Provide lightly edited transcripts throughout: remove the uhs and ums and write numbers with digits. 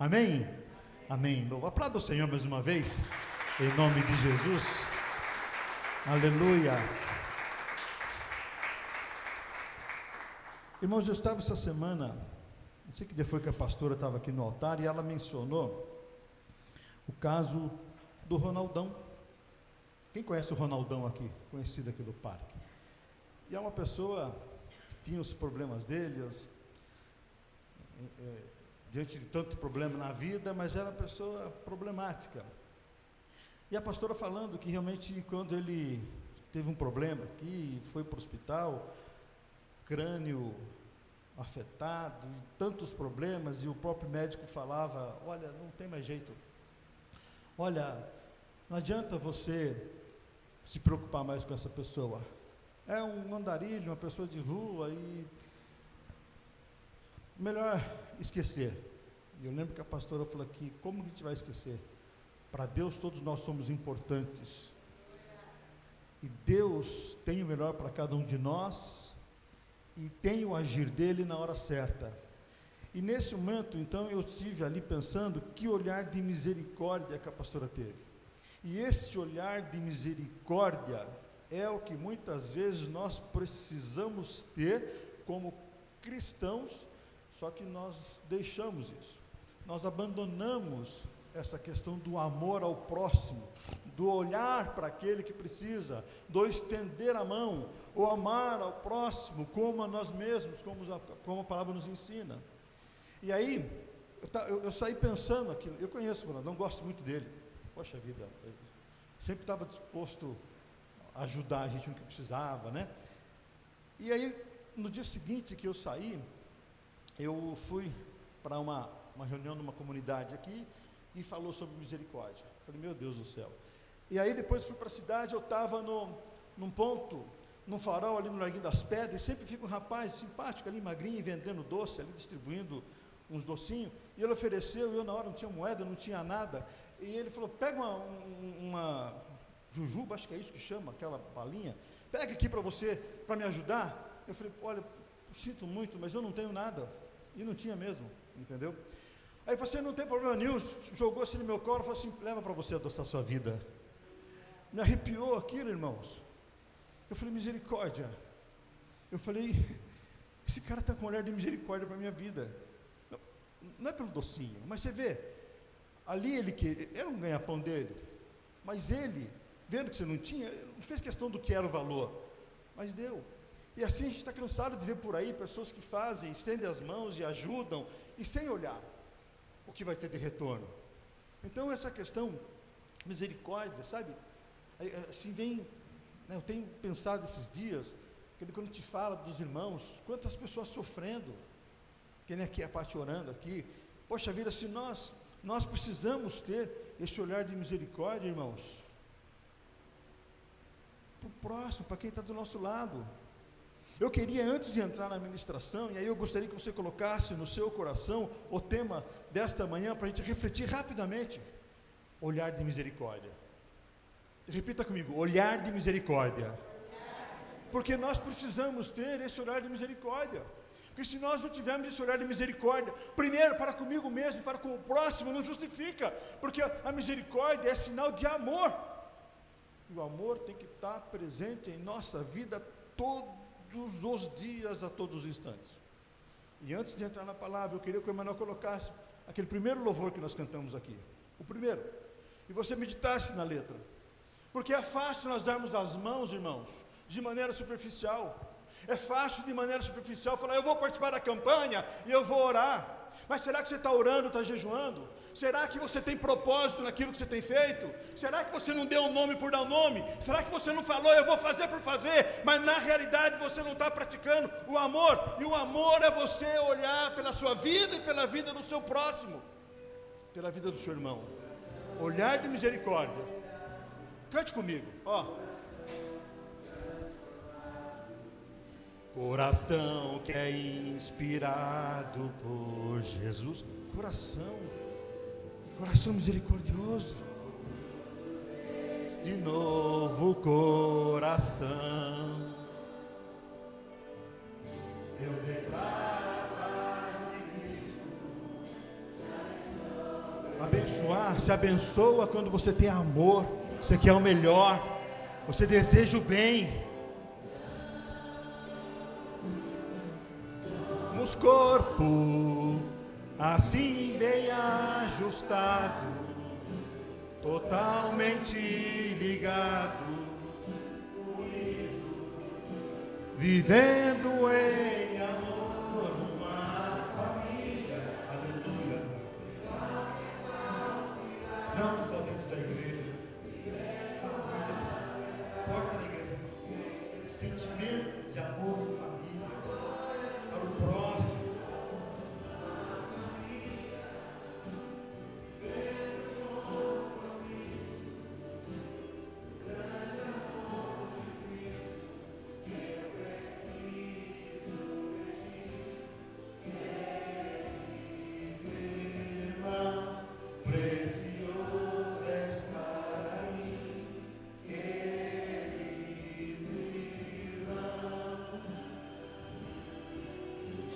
Amém? Amém. Aplauda o Senhor mais uma vez, em nome de Jesus. Aleluia. Irmãos, eu estava essa semana, não sei que dia foi que a pastora estava aqui no altar, e ela mencionou o caso do Ronaldão. Quem conhece o Ronaldão aqui? Conhecido aqui do parque. E é uma pessoa que tinha os problemas dele, diante de tanto problema na vida, mas era uma pessoa problemática. E a pastora falando que realmente quando ele teve um problema aqui, foi para o hospital, crânio afetado, e tantos problemas, e o próprio médico falava, olha, não tem mais jeito, olha, não adianta você se preocupar mais com essa pessoa, é um andarilho, uma pessoa de rua, e melhor esquecer. E eu lembro que a pastora falou aqui, como a gente vai esquecer? Para Deus todos nós somos importantes, e Deus tem o melhor para cada um de nós, e tem o agir dele na hora certa. E nesse momento, então, eu estive ali pensando, que olhar de misericórdia que a pastora teve. E esse olhar de misericórdia é o que muitas vezes nós precisamos ter como cristãos, só que nós deixamos isso. Nós abandonamos essa questão do amor ao próximo, do olhar para aquele que precisa, do estender a mão, o amar ao próximo como a nós mesmos, como a palavra nos ensina. E aí, eu saí pensando aquilo. Eu conheço o Ronaldão, gosto muito dele. Poxa vida, sempre estava disposto a ajudar a gente no que precisava, né? E aí, no dia seguinte que eu saí, eu fui para uma reunião numa comunidade aqui, e falou sobre misericórdia. Falei, meu Deus do céu. E aí depois fui para a cidade, eu estava num ponto, num farol ali no Larguinho das Pedras, e sempre fica um rapaz simpático ali, magrinho, vendendo doce ali, distribuindo uns docinhos, e ele ofereceu, e eu na hora não tinha moeda, não tinha nada, e ele falou, pega uma jujuba, acho que é isso que chama, aquela balinha, pega aqui para você, para me ajudar. Eu falei, olha, sinto muito, mas eu não tenho nada, e não tinha mesmo, entendeu? Aí você não tem problema nenhum, jogou assim no meu colo e falou assim, leva para você adoçar sua vida. Me arrepiou aquilo, irmãos. Eu falei, misericórdia. Eu falei, esse cara está com um olhar de misericórdia para a minha vida. Não é pelo docinho, mas você vê, ali ele era um ganha-pão dele, mas ele, vendo que você não tinha, não fez questão do que era o valor, mas deu. E assim a gente está cansado de ver por aí pessoas que fazem, estendem as mãos e ajudam, e sem olhar o que vai ter de retorno. Então essa questão, misericórdia, sabe, assim vem, né, eu tenho pensado esses dias, quando te fala dos irmãos, quantas pessoas sofrendo, que nem aqui a parte orando aqui, poxa vida, se nós precisamos ter esse olhar de misericórdia, irmãos, para o próximo, para quem está do nosso lado. Eu queria, antes de entrar na ministração, e aí eu gostaria que você colocasse no seu coração o tema desta manhã, para a gente refletir rapidamente, olhar de misericórdia. Repita comigo, olhar de misericórdia. Porque nós precisamos ter esse olhar de misericórdia, porque se nós não tivermos esse olhar de misericórdia, primeiro para comigo mesmo, para com o próximo, não justifica, porque a misericórdia é sinal de amor, e o amor tem que estar presente em nossa vida todos os dias, a todos os instantes. E antes de entrar na palavra, eu queria que o Emmanuel colocasse aquele primeiro louvor que nós cantamos aqui, o primeiro, e você meditasse na letra, porque é fácil nós darmos as mãos, irmãos, de maneira superficial. É fácil de maneira superficial falar, eu vou participar da campanha e eu vou orar. Mas será que você está orando, está jejuando? Será que você tem propósito naquilo que você tem feito? Será que você não deu um nome por dar um nome? Será que você não falou, eu vou fazer por fazer, mas na realidade você não está praticando o amor? E o amor é você olhar pela sua vida e pela vida do seu próximo, pela vida do seu irmão. Olhar de misericórdia. Cante comigo, ó. Coração que é inspirado por Jesus. Coração misericordioso. De novo coração. Eu declaro a paz de Cristo. Abençoar, se abençoa quando você tem amor, você quer o melhor, você deseja o bem. Nos corpo, assim bem ajustado, totalmente ligado, vivendo em amor, uma família, aleluia, não só dentro da igreja, família, porta da igreja, sentimento de amor em família, para o próximo.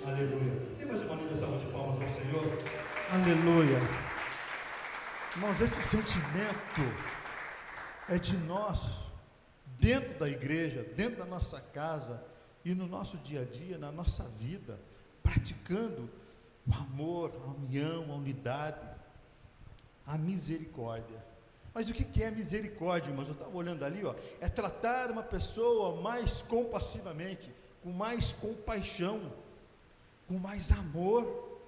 Aleluia. Tem mais uma linda salva de palmas ao Senhor. Aleluia. Irmãos, esse sentimento é de nós, dentro da igreja, dentro da nossa casa e no nosso dia a dia, na nossa vida, praticando o amor, a união, a unidade, a misericórdia. Mas o que é misericórdia, irmãos? Eu estava olhando ali, é tratar uma pessoa mais compassivamente, com mais compaixão, com mais amor.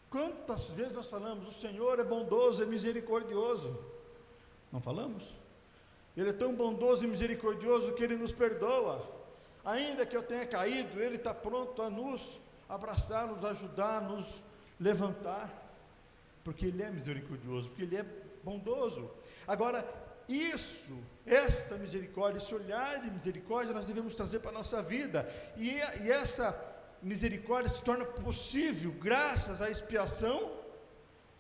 Quantas vezes nós falamos, o Senhor é bondoso, é misericordioso, não falamos? Ele é tão bondoso e misericordioso que Ele nos perdoa, ainda que eu tenha caído, Ele está pronto a nos abraçar, nos ajudar, nos levantar, porque Ele é misericordioso, porque Ele é bondoso. Agora, essa misericórdia, esse olhar de misericórdia, nós devemos trazer para a nossa vida, e essa misericórdia se torna possível graças à expiação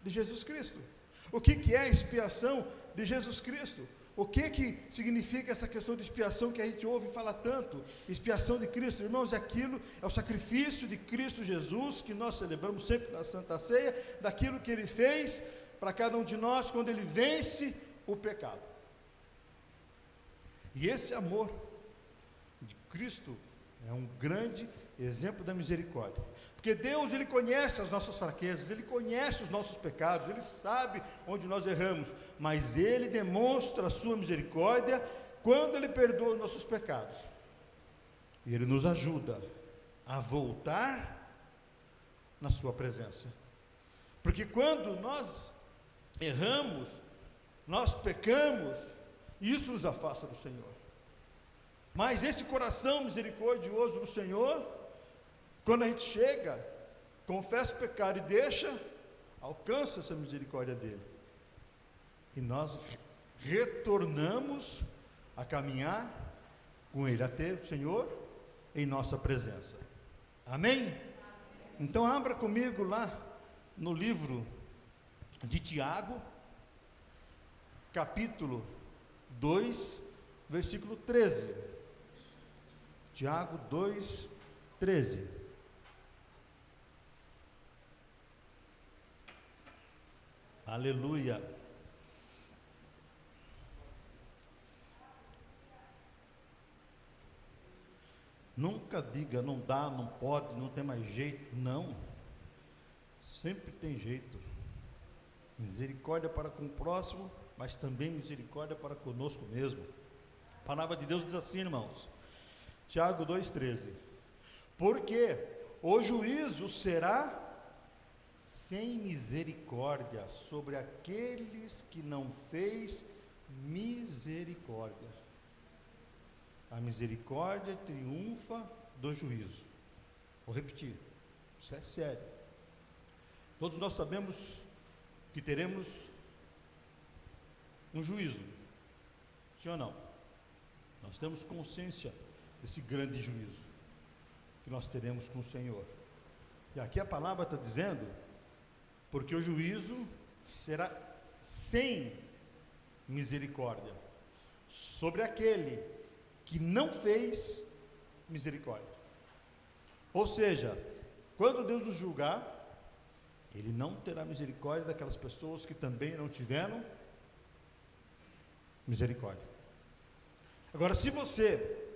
de Jesus Cristo. O que é a expiação de Jesus Cristo? O que significa essa questão de expiação que a gente ouve falar tanto? Expiação de Cristo, irmãos, é o sacrifício de Cristo Jesus, que nós celebramos sempre na Santa Ceia, daquilo que Ele fez para cada um de nós, quando Ele vence o pecado. E esse amor de Cristo é um grande exemplo da misericórdia, porque Deus, Ele conhece as nossas fraquezas, Ele conhece os nossos pecados, Ele sabe onde nós erramos, mas Ele demonstra a sua misericórdia quando Ele perdoa os nossos pecados, e Ele nos ajuda a voltar na sua presença, porque quando nós erramos, nós pecamos, isso nos afasta do Senhor. Mas esse coração misericordioso do Senhor, quando a gente chega, confessa o pecado e deixa, alcança essa misericórdia dele, e nós retornamos a caminhar com Ele, a ter o Senhor em nossa presença. Amém? Então abra comigo lá no livro de Tiago, capítulo 2, versículo 13. Tiago 2, 13. Aleluia. Nunca diga não dá, não pode, não tem mais jeito. Não, sempre tem jeito. Misericórdia para com o próximo, mas também misericórdia para conosco mesmo. A palavra de Deus diz assim, irmãos, Tiago 2,13: porque o juízo será sem misericórdia sobre aqueles que não fez misericórdia. A misericórdia triunfa do juízo. Vou repetir, isso é sério. Todos nós sabemos que teremos um juízo, sim ou não? Nós temos consciência desse grande juízo que nós teremos com o Senhor. E aqui a palavra está dizendo, porque o juízo será sem misericórdia sobre aquele que não fez misericórdia. Ou seja, quando Deus nos julgar, Ele não terá misericórdia daquelas pessoas que também não tiveram misericórdia. Agora, se você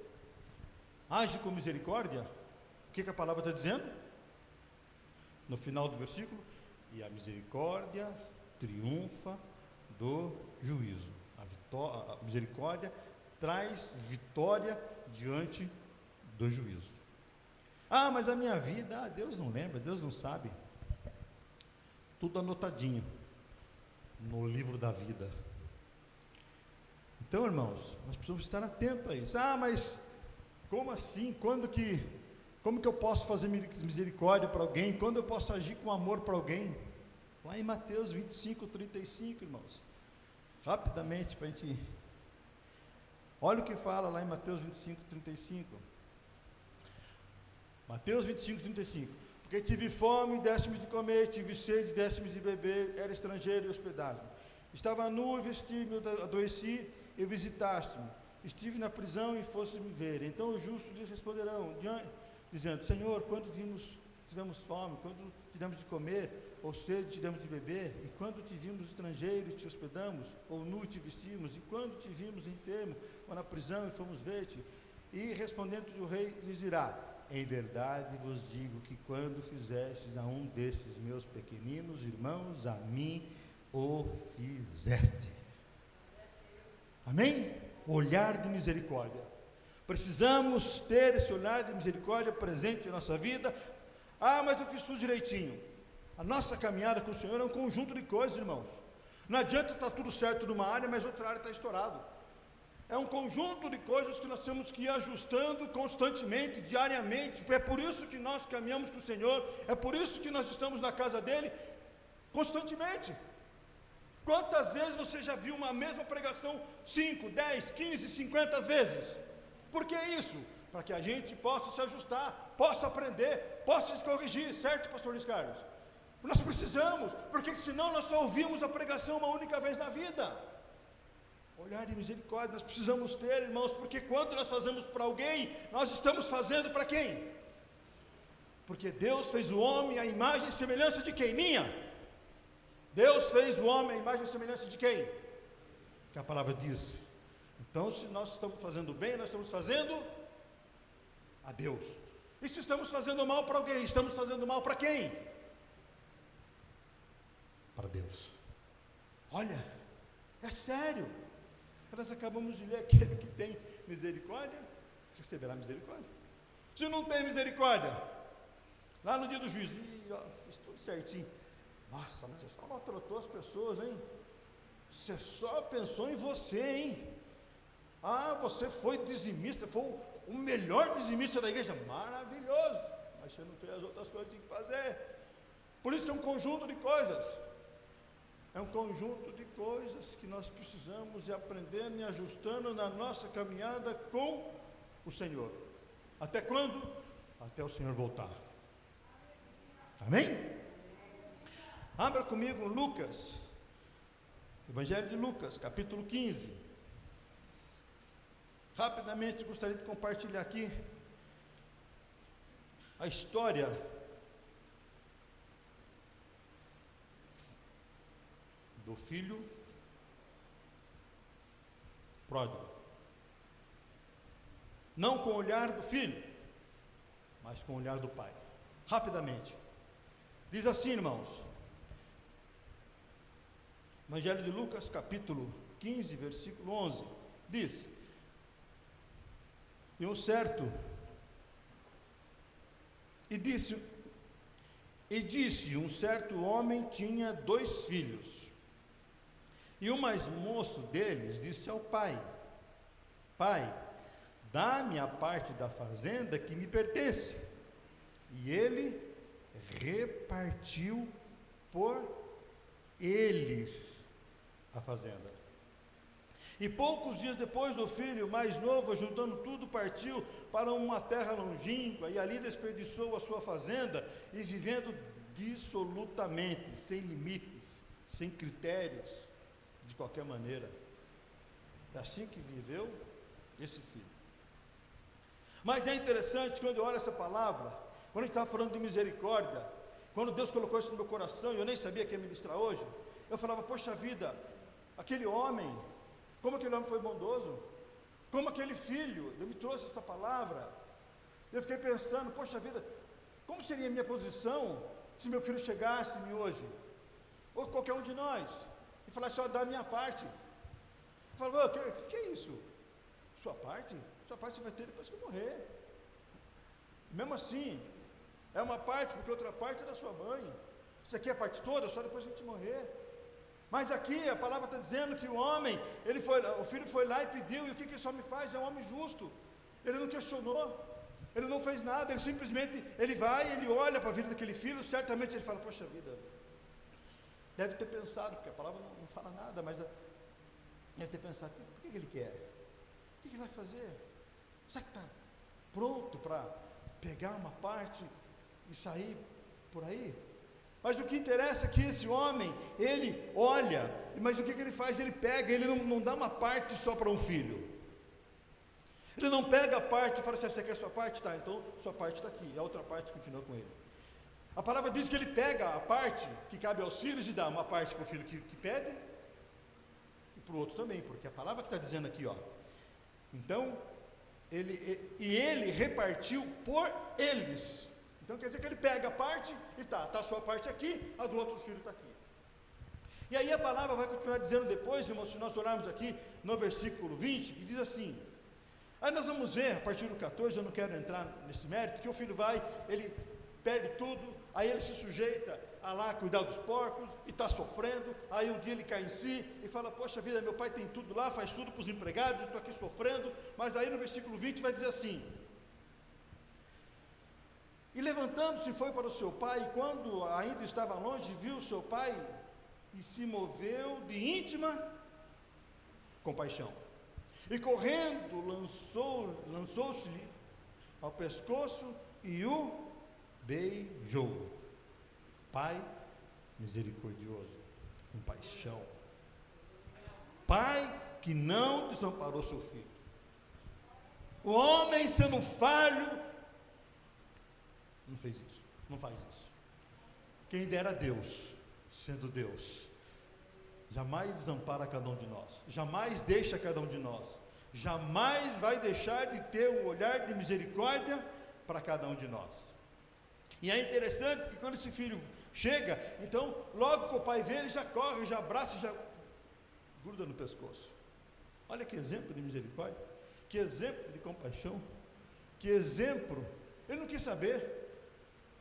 age com misericórdia, o que a palavra está dizendo? No final do versículo, e a misericórdia triunfa do juízo. A misericórdia traz vitória diante do juízo. Ah, mas a minha vida, Deus não lembra, Deus não sabe. Tudo anotadinho no livro da vida. Então, irmãos, nós precisamos estar atentos a isso. Ah, mas como assim? Como que eu posso fazer misericórdia para alguém? Quando eu posso agir com amor para alguém? Lá em Mateus 25, 35, irmãos. Rapidamente, para a gente... Olha o que fala lá em Mateus 25, 35. Mateus 25, 35. Porque tive fome, deste-me de comer, tive sede, deste-me de beber, era estrangeiro e hospedado. Estava nu e vesti-me, adoeci e visitaste-me. Estive na prisão e foste-me ver. Então os justos lhe responderão, dizendo: Senhor, quando tivemos fome, quando te demos de comer, ou sede te demos de beber, e quando te vimos estrangeiro e te hospedamos, ou nu e te vestimos, e quando te vimos enfermo, ou na prisão e fomos ver-te? E respondendo o rei lhes dirá: em verdade vos digo que quando fizestes a um desses meus pequeninos irmãos, a mim o fizeste. Amém? Olhar de misericórdia. Precisamos ter esse olhar de misericórdia presente em nossa vida. Ah, mas eu fiz tudo direitinho. A nossa caminhada com o Senhor é um conjunto de coisas, irmãos. Não adianta estar tudo certo numa área, mas outra área está estourado. É um conjunto de coisas que nós temos que ir ajustando constantemente, diariamente. É por isso que nós caminhamos com o Senhor, é por isso que nós estamos na casa dEle constantemente. Quantas vezes você já viu uma mesma pregação 5, 10, 15, 50 vezes? Por que isso? Para que a gente possa se ajustar, possa aprender, possa se corrigir, certo, pastor Luiz Carlos? Nós precisamos, porque senão nós só ouvimos a pregação uma única vez na vida. Olhar de misericórdia nós precisamos ter, irmãos, porque quando nós fazemos para alguém, nós estamos fazendo para quem? Porque Deus fez o homem à imagem e semelhança de quem? Minha? Deus fez o homem à imagem e semelhança de quem? Que a palavra diz. Então, se nós estamos fazendo bem, nós estamos fazendo a Deus. E se estamos fazendo mal para alguém, estamos fazendo mal para quem? Para Deus. Olha, é sério. Nós acabamos de ler: aquele que tem misericórdia, receberá misericórdia. Se não tem misericórdia, lá no dia do juízo, fiz tudo certinho. Nossa, mas você só maltratou as pessoas, hein? Você só pensou em você, hein? Ah, você foi dizimista, foi o melhor dizimista da igreja. Maravilhoso, mas você não fez as outras coisas que tinha que fazer. Por isso que é um conjunto de coisas. É um conjunto de coisas que nós precisamos ir aprendendo e ajustando na nossa caminhada com o Senhor. Até quando? Até o Senhor voltar. Amém? Abra comigo Lucas, Evangelho de Lucas, capítulo 15. Rapidamente gostaria de compartilhar aqui a história do filho pródigo. Não com o olhar do filho, mas com o olhar do pai. Rapidamente. Diz assim, irmãos. Evangelho de Lucas, capítulo 15, versículo 11. Diz: E disse, um certo homem tinha 2 filhos. E o mais moço deles disse ao pai: Pai, dá-me a parte da fazenda que me pertence. E ele repartiu por eles a fazenda. E poucos dias depois, o filho mais novo, juntando tudo, partiu para uma terra longínqua, e ali desperdiçou a sua fazenda, e vivendo dissolutamente, sem limites, sem critérios, de qualquer maneira. É assim que viveu esse filho. Mas é interessante, quando eu olho essa palavra, quando a gente está falando de misericórdia, quando Deus colocou isso no meu coração, e eu nem sabia que ia ministrar hoje, eu falava, poxa vida, aquele homem, como aquele homem foi bondoso, como aquele filho, Deus me trouxe essa palavra, eu fiquei pensando, poxa vida, como seria a minha posição, se meu filho chegasse-me hoje, ou qualquer um de nós, e falasse, dá a minha parte, eu falava, que é isso? Sua parte você vai ter depois que eu morrer, mesmo assim, é uma parte, porque outra parte é da sua mãe, isso aqui é a parte toda, só depois a gente morrer, mas aqui a palavra está dizendo que o filho foi lá e pediu, e o que esse homem faz? É um homem justo, ele não questionou, ele não fez nada, ele simplesmente, ele vai, ele olha para a vida daquele filho, certamente ele fala, poxa vida, deve ter pensado, porque a palavra não fala nada, mas deve ter pensado, por que ele quer? O que ele vai fazer? Será que está pronto para pegar uma parte e sair por aí? Mas o que interessa é que esse homem, ele olha, mas o que ele faz? Ele pega, ele não dá uma parte só para um filho, ele não pega a parte e fala assim, você quer a sua parte? Tá, então sua parte está aqui, a outra parte continua com ele. A palavra diz que ele pega a parte que cabe aos filhos e dá uma parte para o filho que pede, e para o outro também, porque a palavra que está dizendo aqui, então, ele repartiu por eles. Então quer dizer que ele pega a parte e está a sua parte aqui, a do outro filho está aqui. E aí a palavra vai continuar dizendo depois, irmãos, se nós olharmos aqui no versículo 20, que diz assim, aí nós vamos ver, a partir do 14, eu não quero entrar nesse mérito, que o filho vai, ele perde tudo, aí ele se sujeita a lá cuidar dos porcos, e está sofrendo, aí um dia ele cai em si, e fala, poxa vida, meu pai tem tudo lá, faz tudo para os empregados, eu estou aqui sofrendo, mas aí no versículo 20 vai dizer assim, e levantando-se foi para o seu pai, e quando ainda estava longe, viu o seu pai, e se moveu de íntima compaixão, e correndo lançou-se-lhe ao pescoço, e o beijou. Pai misericordioso, compaixão, pai que não desamparou seu filho, o homem sendo falho, não fez isso, não faz isso. Quem dera Deus, sendo Deus, jamais desampara cada um de nós, jamais deixa cada um de nós, jamais vai deixar de ter um olhar de misericórdia para cada um de nós. E é interessante que quando esse filho chega, então logo que o pai vê, ele já corre, já abraça, já gruda no pescoço. Olha que exemplo de misericórdia, que exemplo de compaixão, que exemplo. Ele não quis saber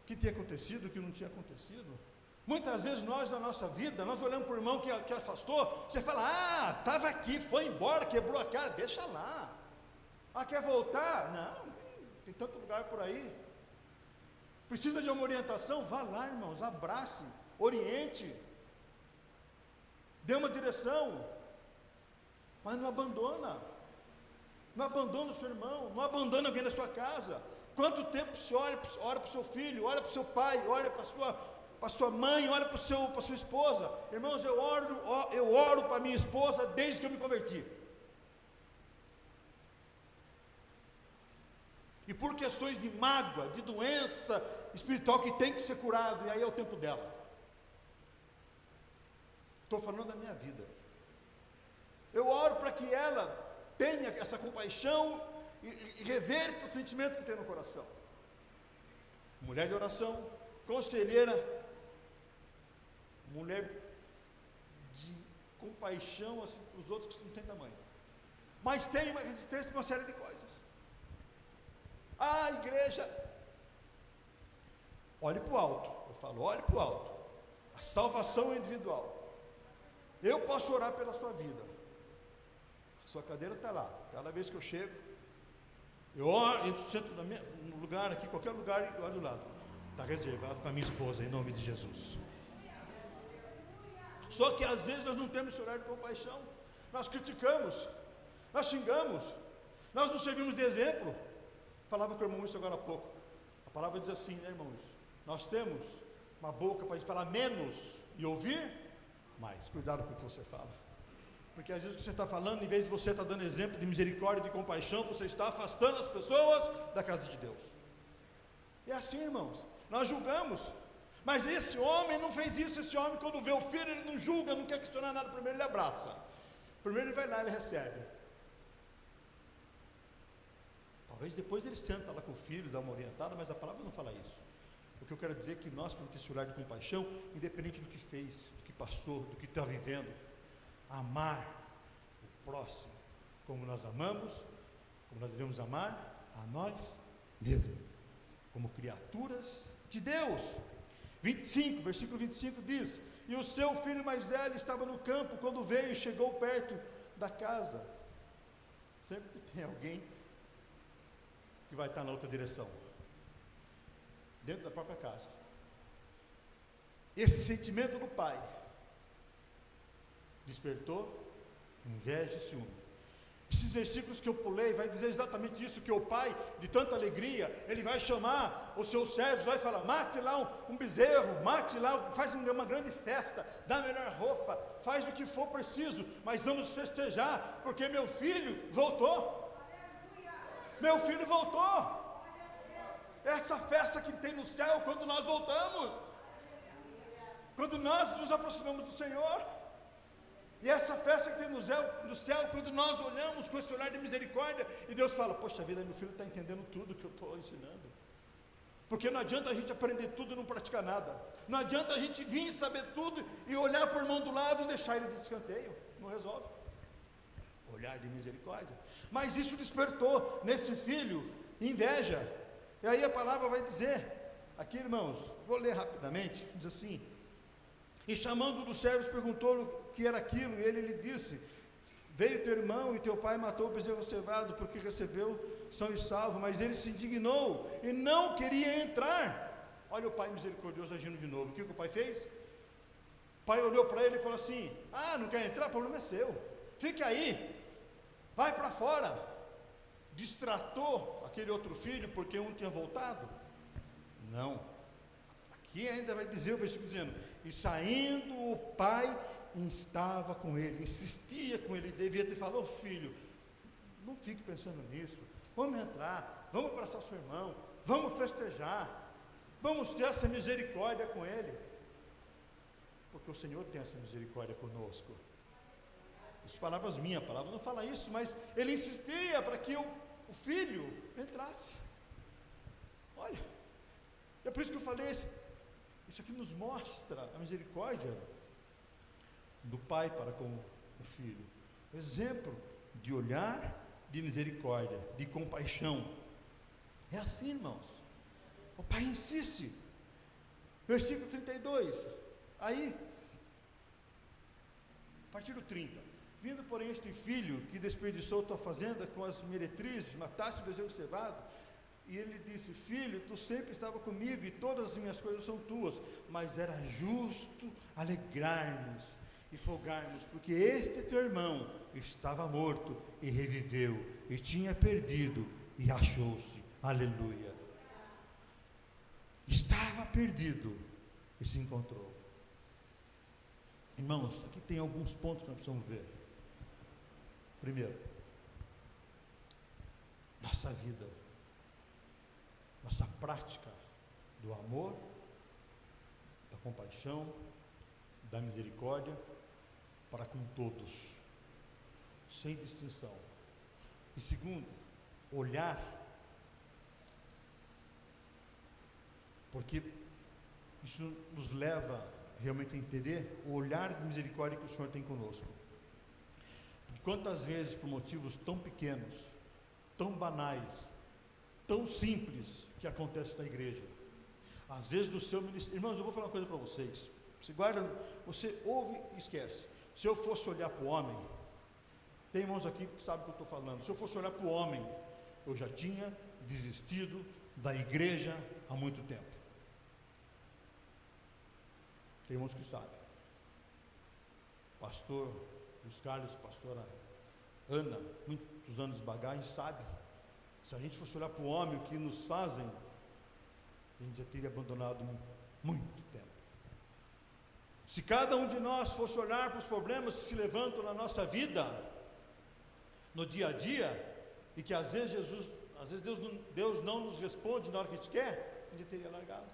o que tinha acontecido, o que não tinha acontecido. Muitas vezes nós na nossa vida, nós olhamos para o irmão que afastou, você fala, estava aqui, foi embora, quebrou a cara, deixa lá. Quer voltar? Não, tem tanto lugar por aí. Precisa de uma orientação? Vá lá, irmãos, abrace, oriente, dê uma direção, mas não abandona o seu irmão, não abandona alguém da sua casa. Quanto tempo você ora para o seu filho, ora para o seu pai, ora para sua mãe, ora para sua esposa? Irmãos, eu oro para minha esposa desde que eu me converti. E por questões de mágoa, de doença espiritual que tem que ser curado, e aí é o tempo dela. Estou falando da minha vida. Eu oro para que ela tenha essa compaixão e reverta o sentimento que tem no coração. Mulher de oração, conselheira, mulher de compaixão assim, para os outros que não têm tamanho, mas tem uma resistência para uma série de coisas. Igreja, olhe para o alto, eu falo, olhe para o alto, a salvação é individual. Eu posso orar pela sua vida, a sua cadeira está lá, cada vez que eu chego, eu oro, entro no lugar aqui, qualquer lugar, e olho do lado, está reservado para minha esposa, em nome de Jesus. Só que às vezes nós não temos esse olhar de compaixão, nós criticamos, nós xingamos, nós não servimos de exemplo. Falava com o irmão isso agora há pouco, a palavra diz assim, né, irmãos, nós temos uma boca para a gente falar menos e ouvir mais, cuidado com o que você fala, porque às vezes o que você está falando, em vez de você estar dando exemplo de misericórdia e de compaixão, você está afastando as pessoas da casa de Deus. É assim, irmãos, nós julgamos, Mas esse homem não fez isso. Esse homem, quando vê o filho, ele não julga, não quer questionar nada. Primeiro ele abraça, primeiro ele vai lá, ele recebe. Talvez depois ele senta lá com o filho, dá uma orientada, mas a palavra não fala isso. O que eu quero dizer é que nós podemos ter esse olhar de compaixão, independente do que fez, do que passou, do que está vivendo. Amar o próximo como nós amamos, como nós devemos amar a nós mesmos, como criaturas de Deus. 25, versículo 25 diz: e o seu filho mais velho estava no campo, quando veio e chegou perto da casa. Sempre tem alguém que vai estar na outra direção, dentro da própria casa. Esse sentimento do pai despertou inveja e ciúme. Esses versículos que eu pulei vai dizer exatamente isso, que o pai, de tanta alegria, ele vai chamar os seus servos, vai falar: mate lá um bezerro, mate lá, faz uma grande festa, dá a melhor roupa, faz o que for preciso, mas vamos festejar, porque meu filho voltou. Meu filho voltou. Essa festa que tem no céu quando nós voltamos, quando nós nos aproximamos do Senhor. E essa festa que tem no céu, quando nós olhamos com esse olhar de misericórdia, e Deus fala: poxa vida, meu filho está entendendo tudo que eu estou ensinando. Porque não adianta a gente aprender tudo e não praticar nada. Não adianta a gente vir saber tudo e olhar por mão do lado e deixar ele de escanteio. Não resolve. Olhar de misericórdia. Mas isso despertou nesse filho inveja. E aí a palavra vai dizer, aqui irmãos, vou ler rapidamente, diz assim: e chamando dos servos, perguntou o que era aquilo, e ele lhe disse: veio teu irmão e teu pai matou o bezerro cevado, porque recebeu são e salvo. Mas ele se indignou e não queria entrar. Olha o pai misericordioso agindo de novo. O que o pai fez? O pai olhou para ele e falou assim: não quer entrar? O problema é seu, fique aí, vai para fora. Distratou aquele outro filho porque um tinha voltado? Não. Aqui ainda vai dizer o versículo dizendo: e saindo o pai estava com ele, insistia com ele, devia ter falado: filho, não fique pensando nisso, vamos entrar, vamos abraçar seu irmão, vamos festejar, vamos ter essa misericórdia com ele, porque o Senhor tem essa misericórdia conosco. As palavras minhas, a palavra não fala isso, mas ele insistia para que o filho entrasse. Olha, é por isso que eu falei, isso aqui nos mostra a misericórdia do pai para com o filho. Exemplo de olhar de misericórdia, de compaixão. É assim, irmãos. O pai insiste. Versículo 32. Aí, a partir do 30. Vindo, porém, este filho que desperdiçou tua fazenda com as meretrizes, mataste o bezerro cevado. E ele disse: filho, tu sempre estava comigo e todas as minhas coisas são tuas, mas era justo alegrar-nos e folgarmos, porque este teu irmão estava morto e reviveu, e tinha perdido e achou-se. Aleluia. Estava perdido e se encontrou. Irmãos, aqui tem alguns pontos que nós precisamos ver. Primeiro, nossa vida, nossa prática do amor, da compaixão, da misericórdia para com todos, sem distinção. E segundo, olhar, porque isso nos leva realmente a entender o olhar de misericórdia que o Senhor tem conosco. Porque quantas vezes, por motivos tão pequenos, tão banais, tão simples, que acontece na igreja, às vezes do seu ministério. Irmãos, eu vou falar uma coisa para vocês, você guarda, você ouve e esquece. Se eu fosse olhar para o homem, tem irmãos aqui que sabem o que eu estou falando, se eu fosse olhar para o homem, eu já tinha desistido da igreja há muito tempo. Tem irmãos que sabem. Pastor Luiz Carlos, pastora Ana, muitos anos de bagagem, sabe. Se a gente fosse olhar para o homem, o que nos fazem, a gente já teria abandonado muito tempo. Se cada um de nós fosse olhar para os problemas que se levantam na nossa vida, no dia a dia, e que às vezes Deus não nos responde na hora que a gente quer, a gente teria largado.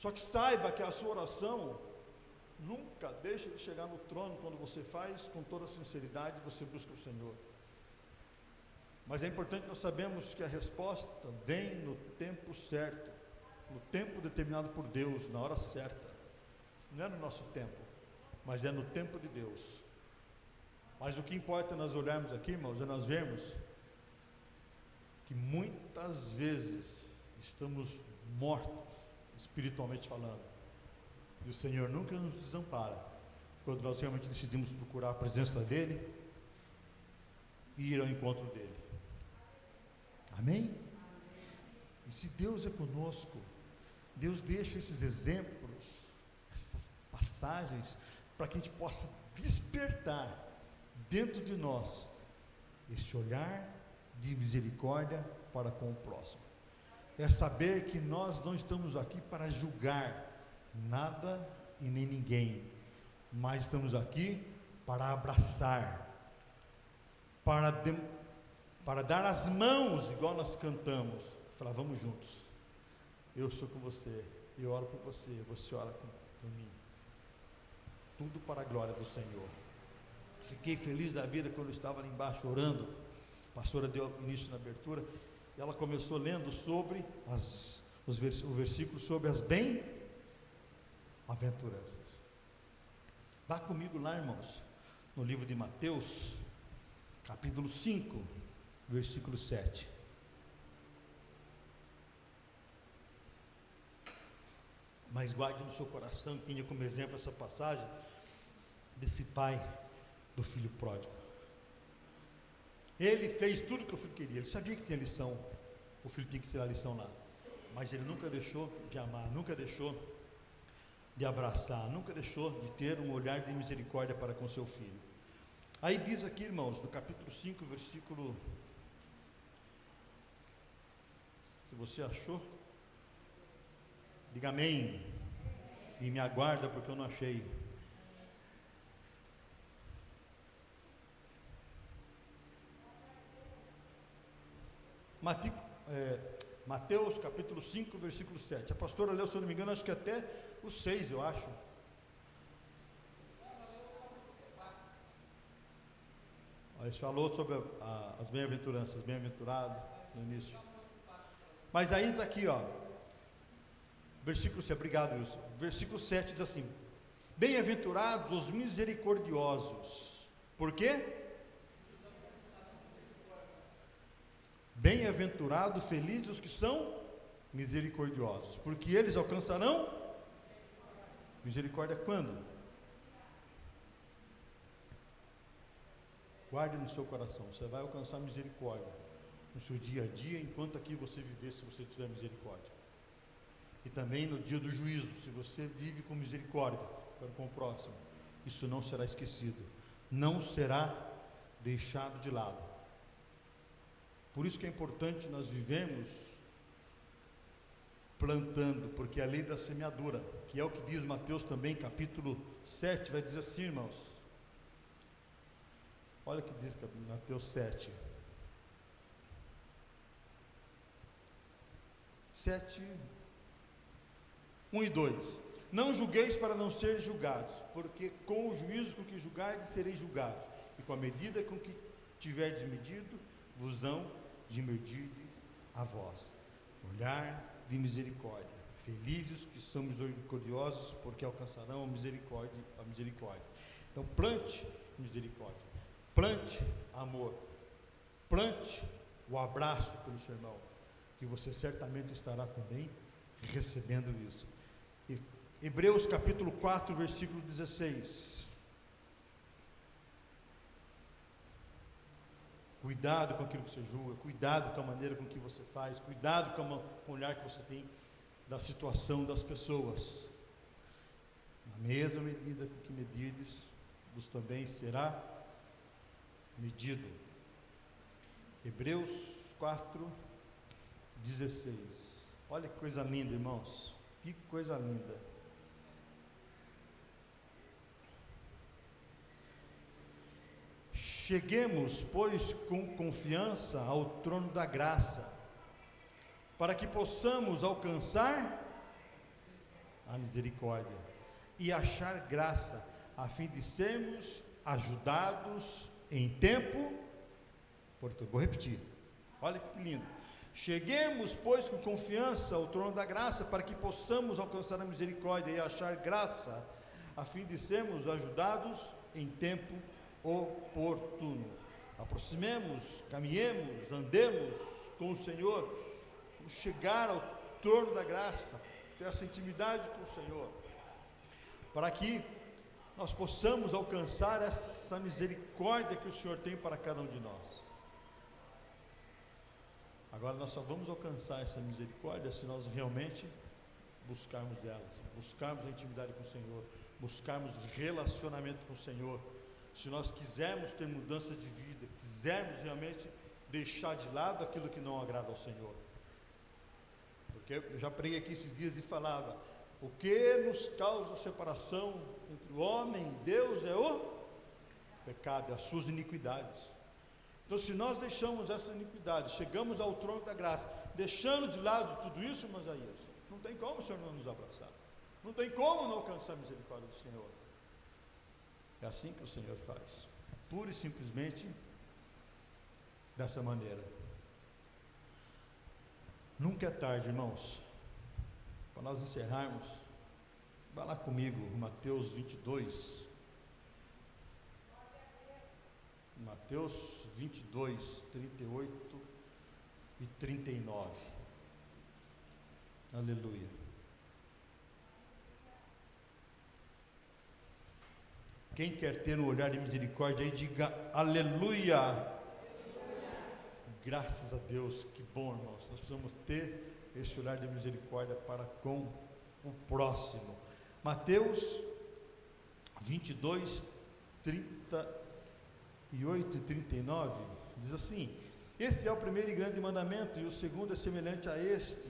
Só que saiba que a sua oração nunca deixa de chegar no trono quando você faz com toda sinceridade, você busca o Senhor. Mas é importante nós sabemos que a resposta vem no tempo certo, no tempo determinado por Deus, na hora certa. Não é no nosso tempo, mas é no tempo de Deus. Mas o que importa nós olharmos aqui, irmãos, é nós vermos que muitas vezes estamos mortos, espiritualmente falando, e o Senhor nunca nos desampara, quando nós realmente decidimos procurar a presença dEle e ir ao encontro dEle. Amém? E se Deus é conosco, Deus deixa esses exemplos, essas passagens, para que a gente possa despertar dentro de nós esse olhar de misericórdia para com o próximo. É saber que nós não estamos aqui para julgar nada e nem ninguém, mas estamos aqui para abraçar, para dar as mãos, igual nós cantamos, falar, vamos juntos, eu sou com você, eu oro por você, você ora por mim, tudo para a glória do Senhor. Fiquei feliz da vida quando eu estava ali embaixo orando, a pastora deu início na abertura, e ela começou lendo sobre o versículo sobre as bem-aventuranças. Vá comigo lá, irmãos, no livro de Mateus, capítulo 5, versículo 7. Mas guarde no seu coração e tenha como exemplo essa passagem desse pai do filho pródigo. Ele fez tudo que o filho queria, ele sabia que tinha lição, o filho tinha que tirar a lição lá, mas ele nunca deixou de amar, nunca deixou de abraçar, nunca deixou de ter um olhar de misericórdia para com seu filho. Aí diz aqui, irmãos, no capítulo 5, versículo, se você achou, diga amém, e me aguarda porque eu não achei. Mateus capítulo 5, versículo 7. A pastora leu, se eu não me engano, acho que até o 6, eu acho. Ele falou sobre as bem-aventuranças, bem-aventurado no início. Mas aí está aqui, ó, versículo 7, obrigado, Wilson. Versículo 7 diz assim: bem-aventurados os misericordiosos. Por quê? Bem-aventurados, felizes os que são misericordiosos, porque eles alcançarão misericórdia quando? Guarde no seu coração, você vai alcançar misericórdia no seu dia a dia, enquanto aqui você viver, se você tiver misericórdia, e também no dia do juízo, se você vive com misericórdia para com o próximo, isso não será esquecido, não será deixado de lado. Por isso que é importante nós vivermos plantando, porque é a lei da semeadura, que é o que diz Mateus também, capítulo 7, vai dizer assim, irmãos, olha o que diz Mateus 7, 1 e 2, não julgueis para não seres julgados, porque com o juízo com que julgardes sereis julgados, e com a medida com que tiverdes medido, vos hão de medir a vós. Olhar de misericórdia. Felizes que são misericordiosos, porque alcançarão a misericórdia. Então plante misericórdia, plante amor, plante o abraço pelo seu irmão, que você certamente estará também recebendo isso. E Hebreus capítulo 4, versículo 16. Cuidado com aquilo que você julga, cuidado com a maneira com que você faz, cuidado com o olhar que você tem da situação das pessoas. Na mesma medida com que medirdes, vos também será medido. Hebreus 4, 16. Olha que coisa linda, irmãos, que coisa linda. Cheguemos, pois, com confiança ao trono da graça, para que possamos alcançar a misericórdia e achar graça, a fim de sermos ajudados em tempo oportuno. Vou repetir, olha que lindo. Cheguemos, pois, com confiança ao trono da graça, para que possamos alcançar a misericórdia e achar graça, a fim de sermos ajudados em tempo oportuno. Aproximemos, caminhemos, andemos com o Senhor, chegar ao trono da graça, ter essa intimidade com o Senhor, para que nós possamos alcançar essa misericórdia que o Senhor tem para cada um de nós. Agora nós só vamos alcançar essa misericórdia se nós realmente buscarmos ela, buscarmos a intimidade com o Senhor, buscarmos relacionamento com o Senhor. Se nós quisermos ter mudança de vida, quisermos realmente deixar de lado aquilo que não agrada ao Senhor. Porque eu já preguei aqui esses dias e falava, o que nos causa separação entre o homem e Deus é o pecado, as suas iniquidades. Então, se nós deixamos essa iniquidade, chegamos ao trono da graça, deixando de lado tudo isso, irmãos, não tem como o Senhor não nos abraçar, não tem como não alcançar a misericórdia do Senhor. É assim que o Senhor faz, pura e simplesmente dessa maneira. Nunca é tarde, irmãos. Para nós encerrarmos, vá lá comigo, Mateus 22. Mateus 22, 38 e 39. Aleluia. Quem quer ter um olhar de misericórdia aí, diga aleluia. Graças a Deus, que bom, irmãos. Nós precisamos ter esse olhar de misericórdia para com o próximo. Mateus 22, 38 e 39 diz assim: esse é o primeiro e grande mandamento, e o segundo é semelhante a este,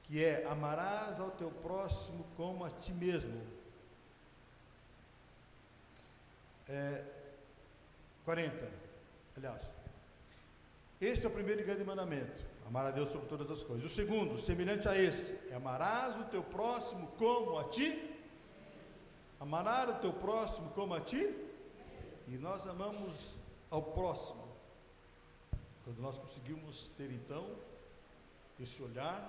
que é: amarás ao teu próximo como a ti mesmo. 40, aliás, esse é o primeiro e grande mandamento, amar a Deus sobre todas as coisas. O segundo, semelhante a este, é: amarás o teu próximo como a ti. Amarás o teu próximo como a ti. E nós amamos ao próximo quando nós conseguimos ter então esse olhar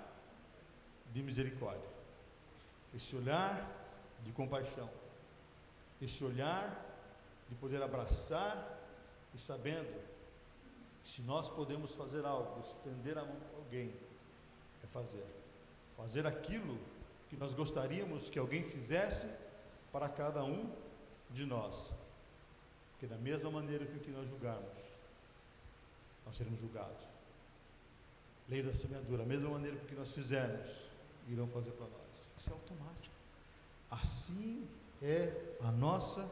de misericórdia, esse olhar de compaixão, esse olhar de poder abraçar e sabendo que se nós podemos fazer algo, estender a mão para alguém, é fazer aquilo que nós gostaríamos que alguém fizesse para cada um de nós. Porque da mesma maneira que nós julgarmos, nós seremos julgados. Lei da semeadura, a mesma maneira que nós fizermos, irão fazer para nós. Isso é automático. Assim é a nossa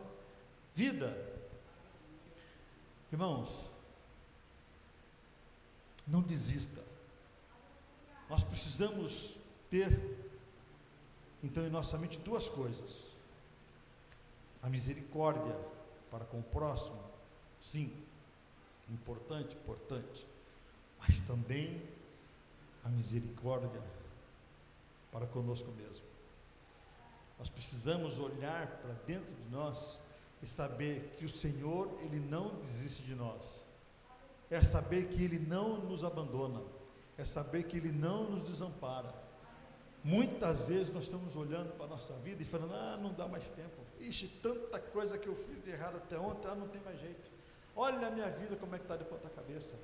vida. Irmãos, não desista. Nós precisamos ter, então, em nossa mente duas coisas: a misericórdia para com o próximo, sim, importante, mas também a misericórdia para conosco mesmo. Nós precisamos olhar para dentro de nós e saber que o Senhor, Ele não desiste de nós, é saber que Ele não nos abandona, é saber que Ele não nos desampara. Muitas vezes nós estamos olhando para a nossa vida e falando: não dá mais tempo, ixi, tanta coisa que eu fiz de errado até ontem, não tem mais jeito, olha a minha vida como é que está de ponta cabeça.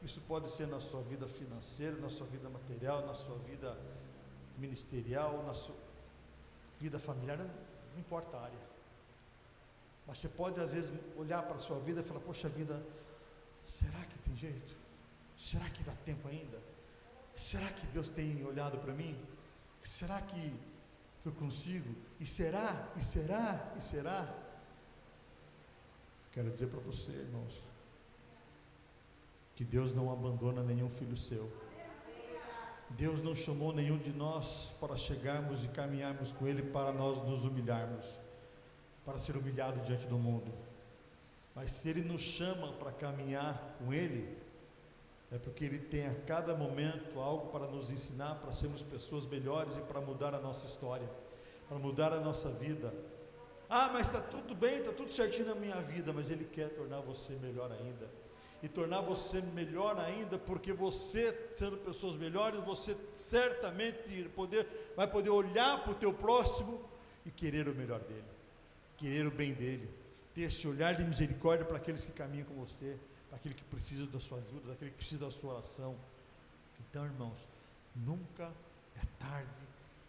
Isso pode ser na sua vida financeira, na sua vida material, na sua vida ministerial, na sua vida familiar, não importa a área, mas você pode às vezes olhar para a sua vida e falar: poxa vida, será que tem jeito? Será que dá tempo ainda? Será que Deus tem olhado para mim? Será que eu consigo? E será? Quero dizer para você, irmãos, que Deus não abandona nenhum filho seu. Deus não chamou nenhum de nós para chegarmos e caminharmos com Ele para nós nos humilharmos, para ser humilhado diante do mundo. Mas se Ele nos chama para caminhar com Ele, é porque Ele tem a cada momento algo para nos ensinar, para sermos pessoas melhores e para mudar a nossa história. para mudar a nossa vida. Ah, mas está tudo bem, está tudo certinho na minha vida, mas Ele quer tornar você melhor ainda. E tornar você melhor ainda, porque você, sendo pessoas melhores, você certamente vai poder olhar para o teu próximo e querer o melhor dele, querer o bem dele, ter esse olhar de misericórdia para aqueles que caminham com você, para aquele que precisa da sua ajuda, daquele que precisa da sua oração. Então, irmãos, nunca é tarde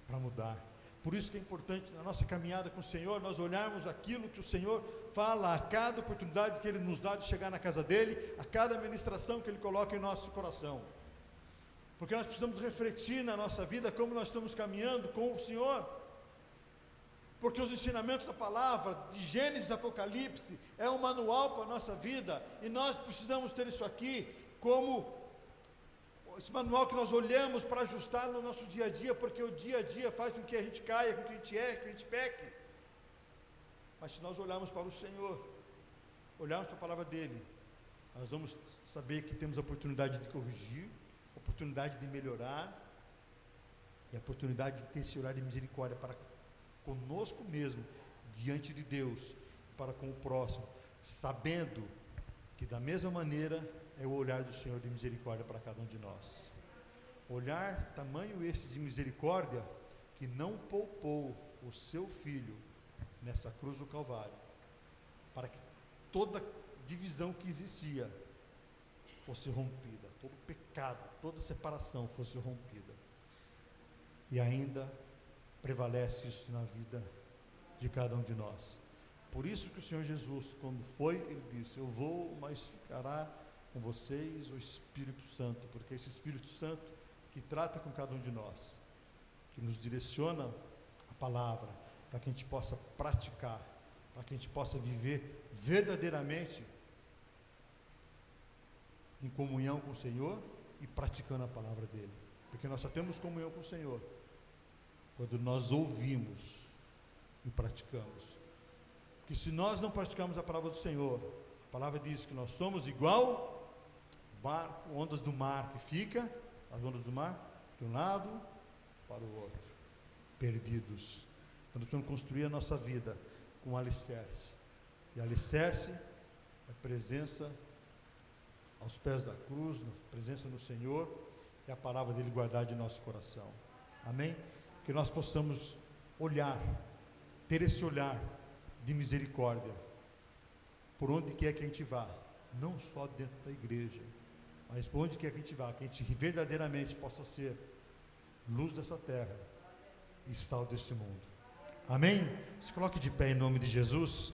para mudar. Por isso que é importante na nossa caminhada com o Senhor, nós olharmos aquilo que o Senhor fala a cada oportunidade que Ele nos dá de chegar na casa dEle, a cada ministração que Ele coloca em nosso coração, porque nós precisamos refletir na nossa vida como nós estamos caminhando com o Senhor, porque os ensinamentos da palavra, de Gênesis a Apocalipse, é um manual para a nossa vida, e nós precisamos ter isso aqui como esse manual que nós olhamos para ajustar no nosso dia a dia, porque o dia a dia faz com que a gente caia, com que a gente erre, com que a gente peque. Mas se nós olharmos para o Senhor, olharmos para a palavra dEle, nós vamos saber que temos a oportunidade de corrigir, a oportunidade de melhorar, e a oportunidade de ter esse olhar de misericórdia para conosco mesmo, diante de Deus, para com o próximo, sabendo que da mesma maneira é o olhar do Senhor de misericórdia para cada um de nós. Olhar tamanho esse de misericórdia, que não poupou o seu Filho nessa cruz do Calvário, para que toda divisão que existia fosse rompida, todo pecado, toda separação fosse rompida. E ainda prevalece isso na vida de cada um de nós. Por isso que o Senhor Jesus, quando foi, Ele disse: eu vou, mas ficará com vocês o Espírito Santo, porque é esse Espírito Santo que trata com cada um de nós, que nos direciona a palavra, para que a gente possa praticar, para que a gente possa viver verdadeiramente em comunhão com o Senhor e praticando a palavra dEle, porque nós só temos comunhão com o Senhor quando nós ouvimos e praticamos. Porque se nós não praticarmos a palavra do Senhor, a palavra diz que nós somos igual barco, ondas do mar, que fica, as ondas do mar, de um lado para o outro, perdidos. Então, nós precisamos construir a nossa vida com alicerce, e alicerce é presença aos pés da cruz, presença no Senhor, e a palavra dEle guardada em nosso coração. Amém? Que nós possamos olhar, ter esse olhar de misericórdia, por onde quer que a gente vá, não só dentro da igreja, mas por onde quer que a gente vá, que a gente verdadeiramente possa ser luz dessa terra e sal desse mundo. Amém? Se coloque de pé em nome de Jesus.